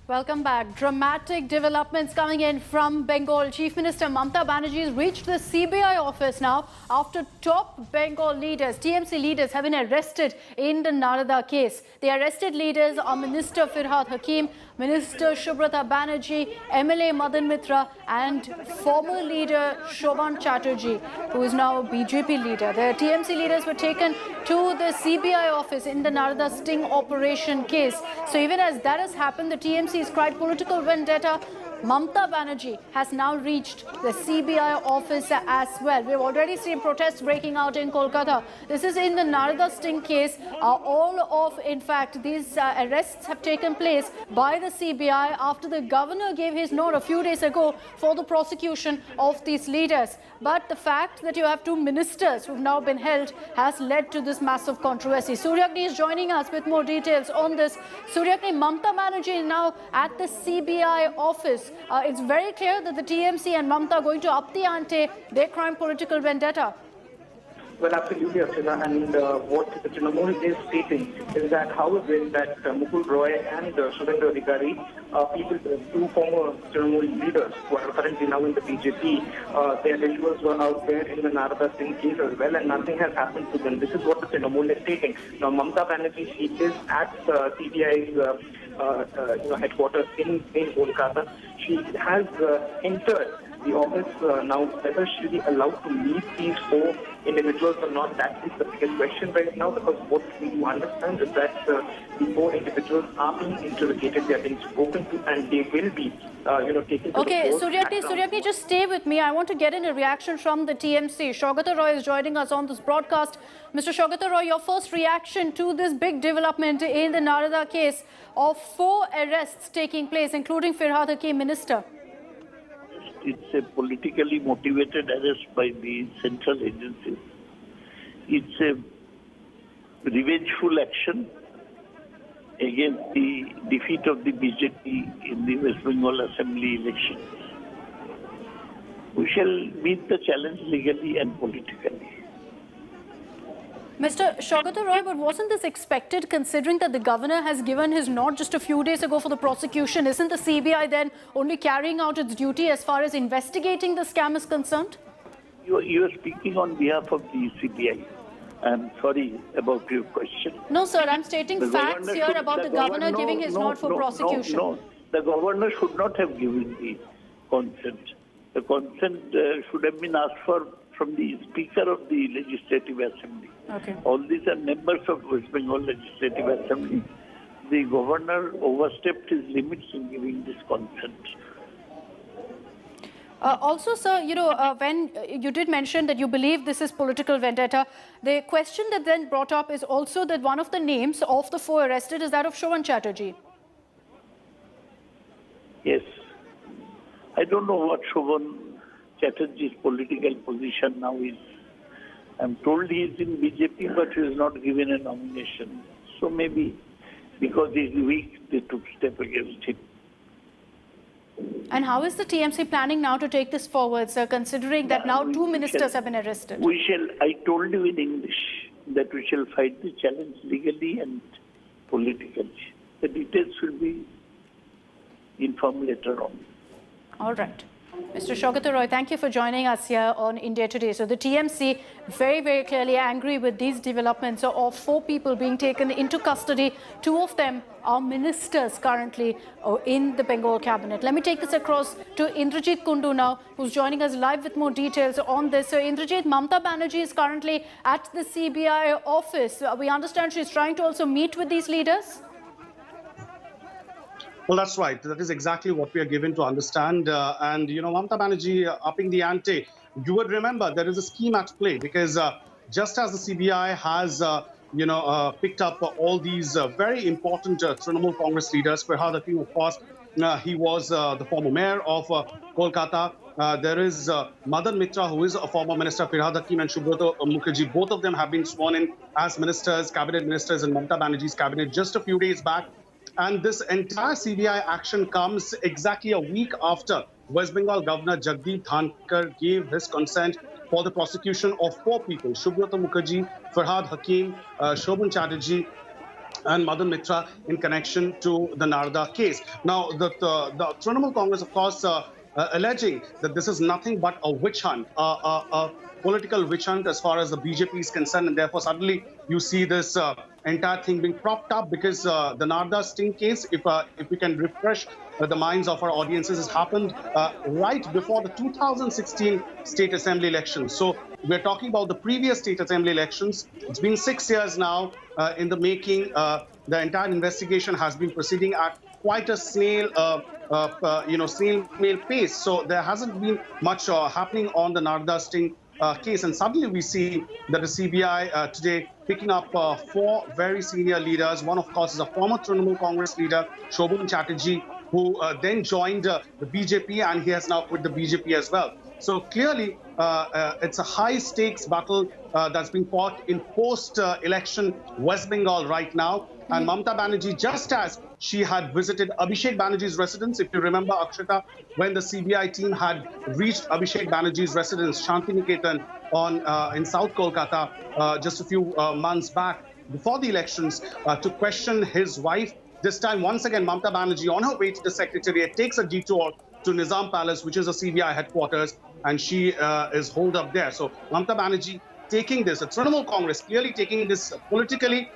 Welcome back. Dramatic developments coming in from Bengal. Chief Minister Mamata Banerjee has reached the CBI office now after top Bengal leaders, TMC leaders, have been arrested in the Narada case. The arrested leaders are Minister Firhad Hakim, Minister Subrata Banerjee, MLA Madan Mitra and former leader Sovan Chatterjee, who is now a BJP leader. The TMC leaders were taken to the CBI office in the Narada sting operation case. So even as that has happened, the TMC has cried political vendetta. Mamata Banerjee has now reached the CBI office as well. We've already seen protests breaking out in Kolkata. This is in the Narada sting case. In fact, these arrests have taken place by the CBI after the governor gave his nod a few days ago for the prosecution of these leaders. But the fact that you have two ministers who've now been held has led to this massive controversy. Suryagni is joining us with more details on this. Suryagni, Mamata Banerjee is now at the CBI office. It's very clear that the TMC and Mamata are going to up the ante their crime political vendetta. Well, absolutely, Archana. And what the Trinamool is stating is that how is it that Mukul Roy and Sudhindra Adhikari, two former Trinamool leaders who are currently now in the BJP, their rituals were out there in the Narada Singh case as well, and nothing has happened to them. This is what the Trinamool is stating. Now, Mamata Banerjee, she is at CBI's headquarters in Kolkata. She has entered the office now. Whether she'll be allowed to meet these four individuals or not, that is the biggest question right now, because what we do understand is that the four individuals are being interrogated, they are being spoken to, and they will be taken to okay, the court. Suryagni, just stay with me. I want to get in a reaction from the TMC. Saugata Roy is joining us on this broadcast. Mr. Saugata Roy, your first reaction to this big development in the Narada case of 4 arrests taking place, including Firhad Hakim, Minister? It's a politically motivated arrest by the central agencies. It's a revengeful action against the defeat of the BJP in the West Bengal Assembly elections. We shall meet the challenge legally and politically. Mr. Saugata Roy, but wasn't this expected, considering that the governor has given his nod just a few days ago for the prosecution? Isn't the CBI then only carrying out its duty as far as investigating the scam is concerned? You are speaking on behalf of the CBI. I'm sorry about your question. No, sir, I'm stating facts here about the governor giving his nod for prosecution. No, the governor should not have given the consent. The consent should have been asked for from the Speaker of the Legislative Assembly. Okay. All these are members of West Bengal Legislative Assembly. The governor overstepped his limits in giving this consent. Also, sir, when you did mention that you believe this is political vendetta, the question that then brought up is also that one of the names of the 4 arrested is that of Sovan Chatterjee. Yes. I don't know what Sovan Chatterjee's political position now is. I'm told he is in BJP, but he is not given a nomination. So maybe because he is weak, they took step against him. And how is the TMC planning now to take this forward, sir, considering that now 2 ministers have been arrested? I told you in English that we shall fight the challenge legally and politically. The details will be informed later on. All right. Mr. Saugata Roy, thank you for joining us here on India Today. So the TMC very, very clearly angry with these developments of 4 people being taken into custody. 2 of them are ministers currently in the Bengal cabinet. Let me take this across to Indrajit Kundu now, who's joining us live with more details on this. So Indrajit, Mamata Banerjee is currently at the CBI office. We understand she's trying to also meet with these leaders. Well, that's right. That is exactly what we are given to understand. Mamata Banerjee upping the ante. You would remember there is a scheme at play because just as the CBI has, picked up all these very important Trinamool Congress leaders, Firhad Hakim, of course, he was the former mayor of Kolkata. There is Madan Mitra, who is a former minister, Firhad Hakim and Subrata Mukherjee. Both of them have been sworn in as ministers, cabinet ministers in Mamata Banerjee's cabinet just a few days back. And this entire CBI action comes exactly a week after West Bengal Governor Jagdeep Dhankhar gave his consent for the prosecution of 4 people, Subrata Mukherjee, Firhad Hakim, Sovan Chatterjee, and Madan Mitra in connection to the Narada case. Now, the Trinamool Congress, of course, alleging that this is nothing but a witch hunt, a political witch hunt as far as the BJP is concerned, and therefore suddenly you see this entire thing being propped up because the Narada sting case, if we can refresh the minds of our audiences, has happened right before the 2016 State Assembly elections. So we're talking about the previous State Assembly elections. It's been 6 years now in the making. The entire investigation has been proceeding at quite a snail mail pace. So there hasn't been much happening on the Narada sting case, and suddenly we see that the CBI today picking up 4 very senior leaders. One, of course, is a former Trinamool Congress leader, Sovan Chatterjee, who then joined the BJP, and he has now quit the BJP as well. So clearly, it's a high-stakes battle that's being fought in post-election West Bengal right now. And Mamata Banerjee, just as she had visited Abhishek Banerjee's residence, if you remember, Akshita, when the CBI team had reached Abhishek Banerjee's residence, Shantiniketan, in South Kolkata, just a few months back, before the elections, to question his wife. This time, once again, Mamata Banerjee, on her way to the Secretariat, takes a detour to Nizam Palace, which is a CBI headquarters, and she is holed up there. So Mamata Banerjee taking this, the Trinamool Congress clearly taking this politically,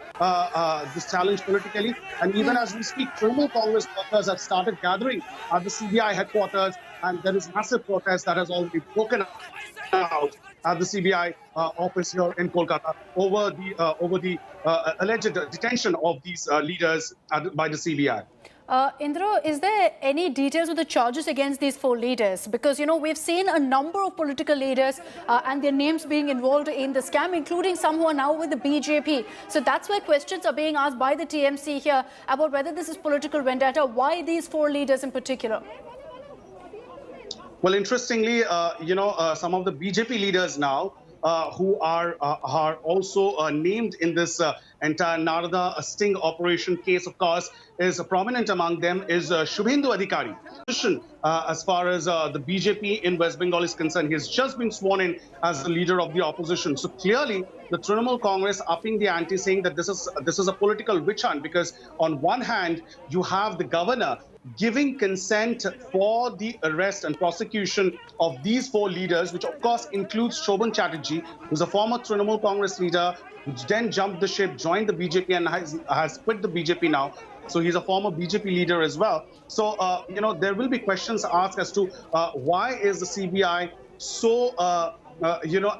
this challenge politically. And even as we speak, Trinamool Congress workers have started gathering at the CBI headquarters, and there is massive protest that has already broken out at the CBI office here in Kolkata over the alleged detention of these leaders by the CBI. Indra, is there any details of the charges against these 4 leaders? Because, you know, we've seen a number of political leaders and their names being involved in the scam, including some who are now with the BJP. So that's why questions are being asked by the TMC here about whether this is political vendetta. Why these 4 leaders in particular? Well, interestingly, some of the BJP leaders now who are also named in this entire Narada sting operation case, of course, is prominent among them is Shubhendu Adhikari. As far as the BJP in West Bengal is concerned, he has just been sworn in as the leader of the opposition. So clearly, the Trinamool Congress upping the ante, saying that this is a political witch hunt, because on one hand, you have the governor giving consent for the arrest and prosecution of these 4 leaders, which of course includes Sovan Chatterjee, who's a former Trinamool Congress leader, who then jumped the ship, joined the BJP, and has quit the BJP now. So he's a former BJP leader as well. So, there will be questions asked as to why is the CBI so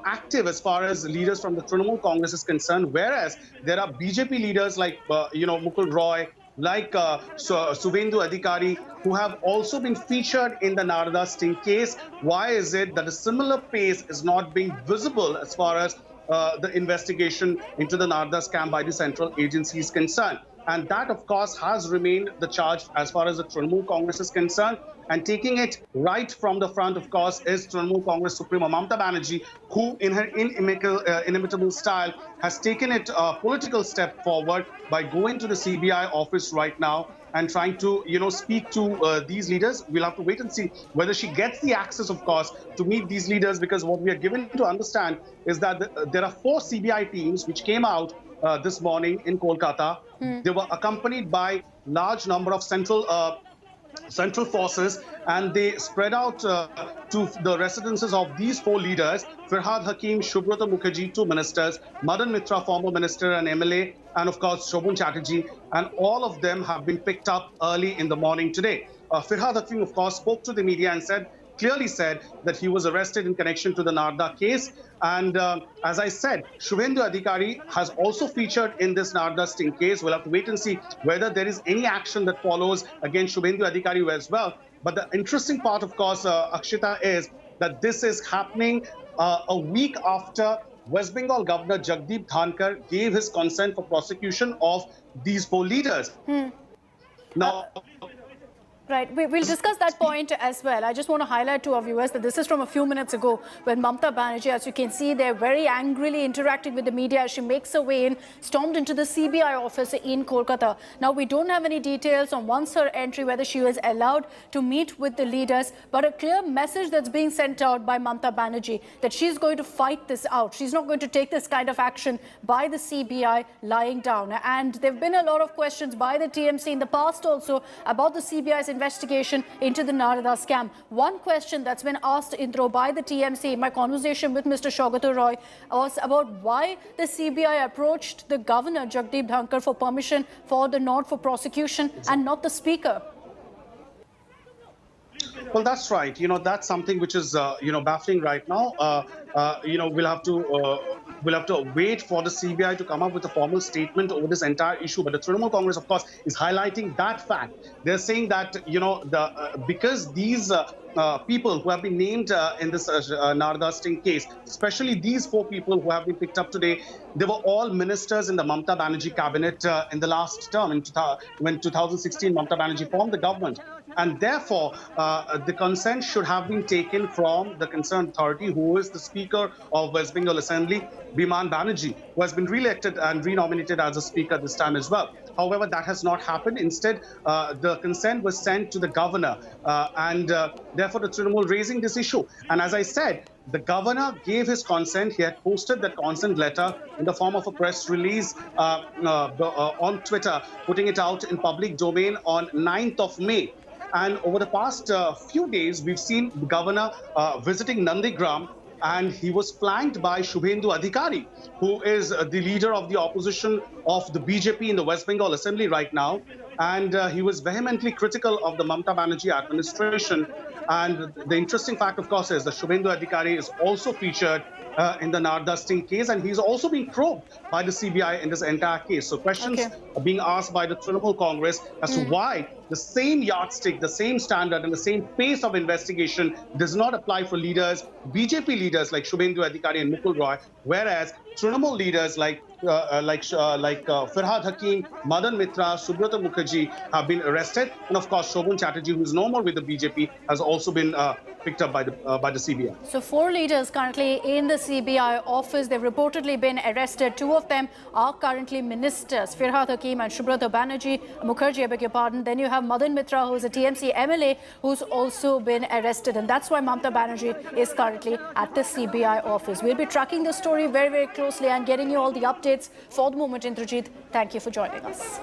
active as far as leaders from the Trinamool Congress is concerned, whereas there are BJP leaders like, Mukul Roy, like Shubhendu Adhikari, who have also been featured in the Narada sting case. Why is it that a similar pace is not being visible as far as the investigation into the Narada scam by the central agency is concerned? And that, of course, has remained the charge as far as the Trinamool Congress is concerned. And taking it right from the front, of course, is Trinamool Congress Supremo Mamata Banerjee, who in her inimitable style has taken it a political step forward by going to the CBI office right now and trying to, speak to these leaders. We'll have to wait and see whether she gets the access, of course, to meet these leaders, because what we are given to understand is that there are 4 CBI teams which came out this morning in Kolkata. They were accompanied by large number of central forces, and they spread out to the residences of these 4 leaders: Firhad Hakim, Subrata Mukherjee, 2 ministers, Madan Mitra, former minister and MLA, and of course Sovan Chatterjee, and all of them have been picked up early in the morning today. Firhad Hakim, of course, spoke to the media and clearly said that he was arrested in connection to the Narada case. And as I said, Shubhendu Adhikari has also featured in this Narada sting case. We'll have to wait and see whether there is any action that follows against Shubhendu Adhikari as well. But the interesting part, of course, Akshita, is that this is happening a week after West Bengal Governor Jagdeep Dhankhar gave his consent for prosecution of these 4 leaders. Now, Right, we'll discuss that point as well. I just want to highlight to our viewers that this is from a few minutes ago when Mamata Banerjee, as you can see, they're very angrily interacting with the media as she makes her way in, stormed into the CBI office in Kolkata. Now, we don't have any details on once her entry, whether she was allowed to meet with the leaders, but a clear message that's being sent out by Mamata Banerjee that she's going to fight this out. She's not going to take this kind of action by the CBI lying down. And there have been a lot of questions by the TMC in the past also about the CBI's investigation into the Narada scam. One question that's been asked, Indro, by the TMC in my conversation with Mr. Saugata Roy was about why the CBI approached the Governor Jagdeep Dhankhar for permission for the nod for prosecution and not the Speaker. Well, that's right. That's something which is, baffling right now. We'll have to wait for the CBI to come up with a formal statement over this entire issue. But the Trinamool Congress, of course, is highlighting that fact. They're saying that, because these people who have been named in this Narada sting case, especially these 4 people who have been picked up today, they were all ministers in the Mamata Banerjee cabinet in the last term, when 2016 Mamata Banerjee formed the government. And therefore, the consent should have been taken from the concerned authority, who is the Speaker of West Bengal Assembly, Biman Banerjee, who has been re-elected and renominated as a Speaker this time as well. However, that has not happened. Instead, the consent was sent to the Governor, and therefore the Trinamool raising this issue. And as I said, the Governor gave his consent. He had posted that consent letter in the form of a press release on Twitter, putting it out in public domain on 9th of May. And over the past few days, we've seen the Governor visiting Nandigram, and he was flanked by Shubhendu Adhikari, who is the leader of the opposition of the BJP in the West Bengal Assembly right now. And he was vehemently critical of the Mamata Banerjee administration. And the interesting fact, of course, is that Shubhendu Adhikari is also featured in the Narada sting case, and he's also being probed by the CBI in this entire case. So questions are being asked by the Trinamool Congress as to why the same yardstick, the same standard, and the same pace of investigation does not apply for leaders, BJP leaders like Shubhendu Adhikari and Mukul Roy, whereas Trinamool leaders like Firhad Hakim, Madan Mitra, Subrata Mukherjee have been arrested, and of course Sovan Chatterjee, who is no more with the BJP, has also been picked up by the CBI. So 4 leaders currently in the CBI office. They've reportedly been arrested. 2 of them are currently ministers, Firhad Hakim and Subrata Mukherjee, I beg your pardon. Then you have Madan Mitra, who's a TMC MLA, who's also been arrested. And that's why Mamata Banerjee is currently at the CBI office. We'll be tracking the story very, very closely and getting you all the updates. For the moment, Indrajit, thank you for joining us.